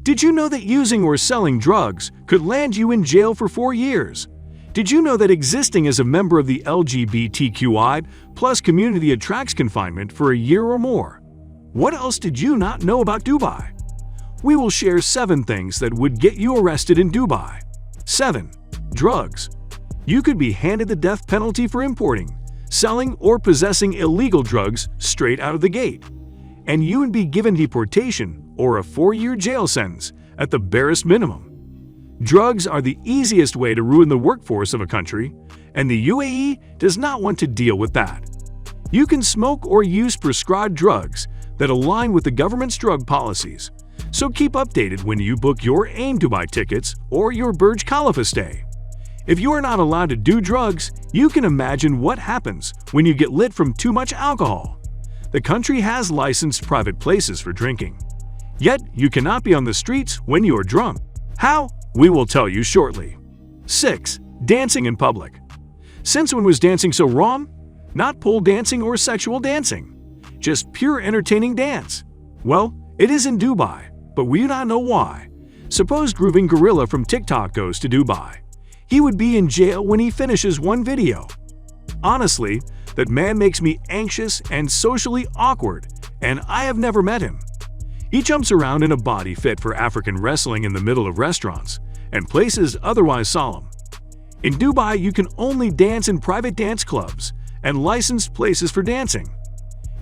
Did you know that using or selling drugs could land you in jail for 4 years? Did you know that existing as a member of the LGBTQI plus community attracts confinement for a year or more? What else did you not know about Dubai? We will share 7 things that would get you arrested in Dubai. 7. Drugs. You could be handed the death penalty for importing, selling, or possessing illegal drugs straight out of the gate. And you would be given deportation or a 4-year jail sentence at the barest minimum. Drugs are the easiest way to ruin the workforce of a country, and the UAE does not want to deal with that. You can smoke or use prescribed drugs that align with the government's drug policies, so keep updated when you book your AIM Dubai tickets or your Burj Khalifa stay. If you are not allowed to do drugs, you can imagine what happens when you get lit from too much alcohol. The country has licensed private places for drinking. Yet, you cannot be on the streets when you are drunk. How? We will tell you shortly. 6. Dancing in public. Since when was dancing so wrong? Not pole dancing or sexual dancing. Just pure entertaining dance. Well, it is in Dubai, but we do not know why. Suppose Grooving Gorilla from TikTok goes to Dubai. He would be in jail when he finishes one video. Honestly, that man makes me anxious and socially awkward, and I have never met him. He jumps around in a body fit for African wrestling in the middle of restaurants and places otherwise solemn. In Dubai, you can only dance in private dance clubs and licensed places for dancing.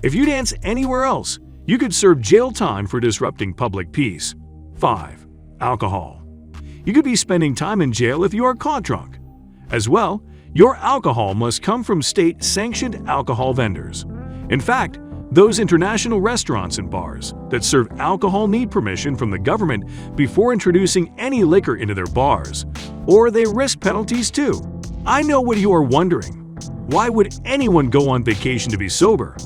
If you dance anywhere else, you could serve jail time for disrupting public peace. 5. Alcohol. You could be spending time in jail if you are caught drunk. As well, your alcohol must come from state-sanctioned alcohol vendors. In fact, those international restaurants and bars that serve alcohol need permission from the government before introducing any liquor into their bars, or they risk penalties too. I know what you are wondering. Why would anyone go on vacation to be sober?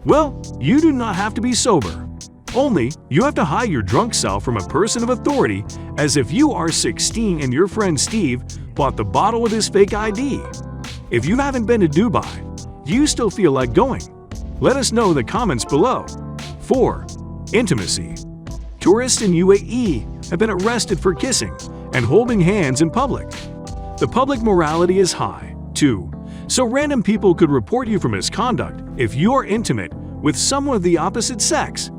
Well, you do not have to be sober. Only, you have to hide your drunk self from a person of authority as if you are 16 and your friend Steve bought the bottle with his fake ID. If you haven't been to Dubai, do you still feel like going? Let us know in the comments below. 4. Intimacy. Tourists in UAE have been arrested for kissing and holding hands in public. The public morality is high, too, so random people could report you for misconduct if you are intimate with someone of the opposite sex.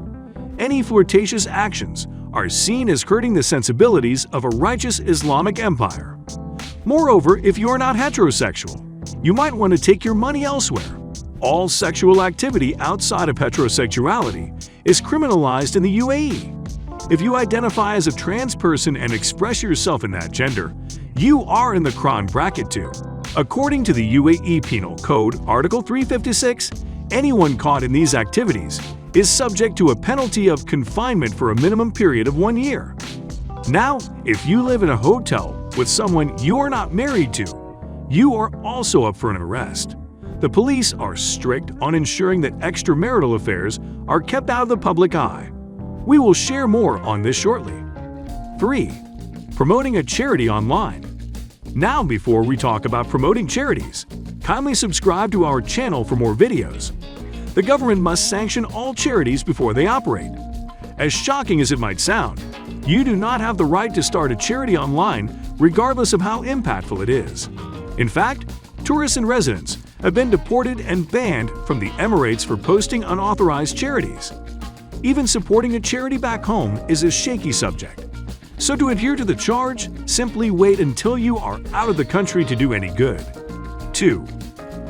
Any flirtatious actions are seen as hurting the sensibilities of a righteous Islamic empire. Moreover, if you are not heterosexual, you might want to take your money elsewhere. All sexual activity outside of heterosexuality is criminalized in the UAE. If you identify as a trans person and express yourself in that gender, you are in the crime bracket too. According to the UAE Penal Code, Article 356, anyone caught in these activities is subject to a penalty of confinement for a minimum period of 1 year. Now, if you live in a hotel with someone you are not married to, you are also up for an arrest. The police are strict on ensuring that extramarital affairs are kept out of the public eye. We will share more on this shortly. 3. Promoting a charity online. Now, before we talk about promoting charities, kindly subscribe to our channel for more videos. The government must sanction all charities before they operate. As shocking as it might sound, you do not have the right to start a charity online regardless of how impactful it is. In fact, tourists and residents have been deported and banned from the Emirates for posting unauthorized charities. Even supporting a charity back home is a shaky subject. So to adhere to the charge, simply wait until you are out of the country to do any good. 2.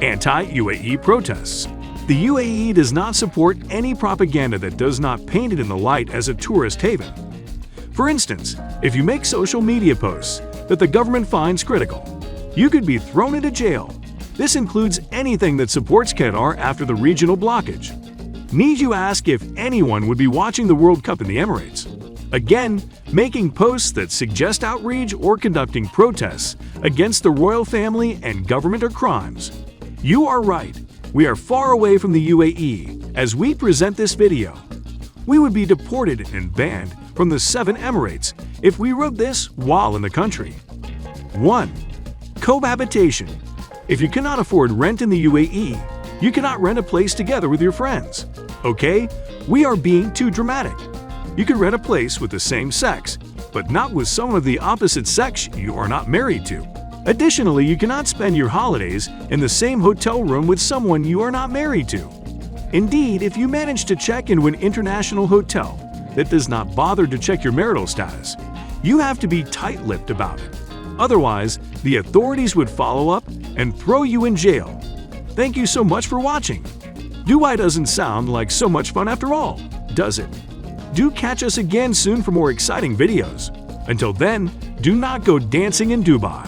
Anti-UAE protests. The UAE does not support any propaganda that does not paint it in the light as a tourist haven. For instance, if you make social media posts that the government finds critical, you could be thrown into jail. This includes anything that supports Qatar after the regional blockage. Need you ask if anyone would be watching the World Cup in the Emirates? Again, making posts that suggest outrage or conducting protests against the royal family and government are crimes. You are right. We are far away from the UAE as we present this video. We would be deported and banned from the 7 Emirates if we wrote this while in the country. 1. Cohabitation. If you cannot afford rent in the UAE, you cannot rent a place together with your friends. Okay? We are being too dramatic. You can rent a place with the same sex, but not with someone of the opposite sex you are not married to. Additionally, you cannot spend your holidays in the same hotel room with someone you are not married to. Indeed, if you manage to check into an international hotel that does not bother to check your marital status, you have to be tight-lipped about it. Otherwise, the authorities would follow up and throw you in jail. Thank you so much for watching. Dubai doesn't sound like so much fun after all, does it? Do catch us again soon for more exciting videos. Until then, do not go dancing in Dubai.